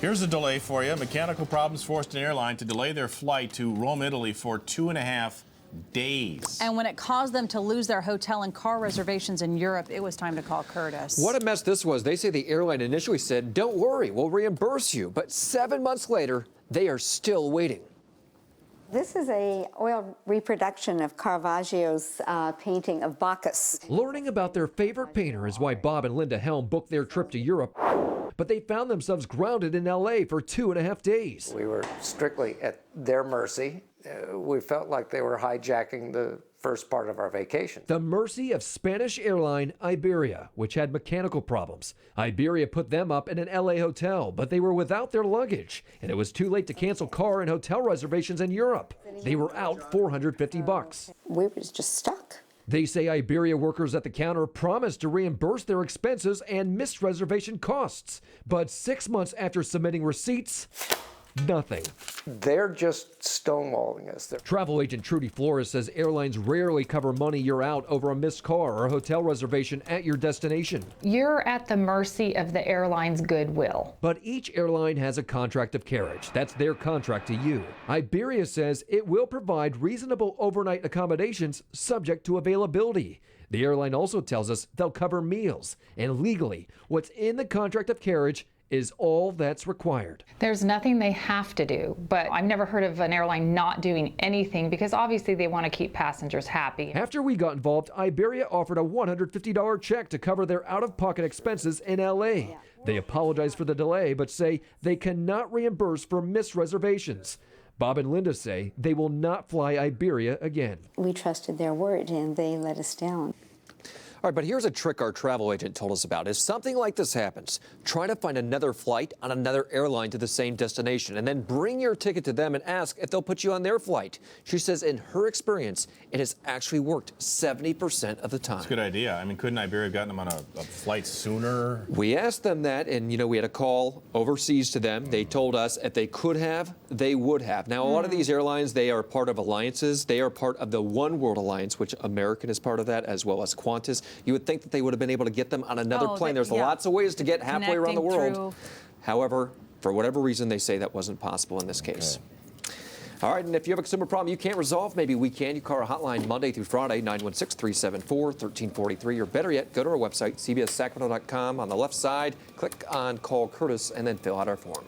Here's a delay for you. Mechanical problems forced an airline to delay their flight to Rome, Italy for 2.5 days. And when it caused them to lose their hotel and car reservations in Europe, it was time to call Kurtis. What a mess this was. They say the airline initially said, don't worry, we'll reimburse you. But 7 months later, they are still waiting. This is a oil reproduction of Caravaggio's painting of Bacchus. Learning about their favorite painter is why Bob and Linda Helm booked their trip to Europe. But they found themselves grounded in L.A. for 2.5 days. We were strictly at their mercy. We felt like they were hijacking the first part of our vacation. The mercy of Spanish airline Iberia, which had mechanical problems. Iberia put them up in an L.A. hotel, but they were without their luggage, and it was too late to cancel car and hotel reservations in Europe. They were out $450. We were just stuck. They say Iberia workers at the counter promised to reimburse their expenses and missed reservation costs. But 6 months after submitting receipts, nothing. They're just stonewalling us. Travel agent Trudy Flores says airlines rarely cover money you're out over a missed car or hotel reservation at your destination. You're at the mercy of the airline's goodwill. But each airline has a contract of carriage. That's their contract to you. Iberia says it will provide reasonable overnight accommodations subject to availability. The airline also tells us they'll cover meals. And legally, what's in the contract of carriage is all that's required. There's nothing they have to do, but I've never heard of an airline not doing anything because obviously they want to keep passengers happy. After we got involved, Iberia offered a $150 check to cover their out-of-pocket expenses in LA. They apologize for the delay, but say they cannot reimburse for missed reservations. Bob and Linda say they will not fly Iberia again. We trusted their word and they let us down. All right, but here's a trick our travel agent told us about. If something like this happens, try to find another flight on another airline to the same destination, and then bring your ticket to them and ask if they'll put you on their flight. She says in her experience, it has actually worked 70% of the time. That's a good idea. I mean, couldn't Iberia have gotten them on a flight sooner? We asked them that, and, we had a call overseas to them. They told us if they could have, they would have. Now, a lot of these airlines, they are part of alliances. They are part of the One World Alliance, which American is part of that, as well as Qantas. You would think that they would have been able to get them on another plane. There's lots of ways to get halfway around the world. However, for whatever reason, they say that wasn't possible in this case. Okay. All right, and if you have a consumer problem you can't resolve, maybe we can. You call our hotline Monday through Friday, 916-374-1343, or better yet, go to our website, cbssacramento.com. On the left side, click on Call Kurtis, and then fill out our form.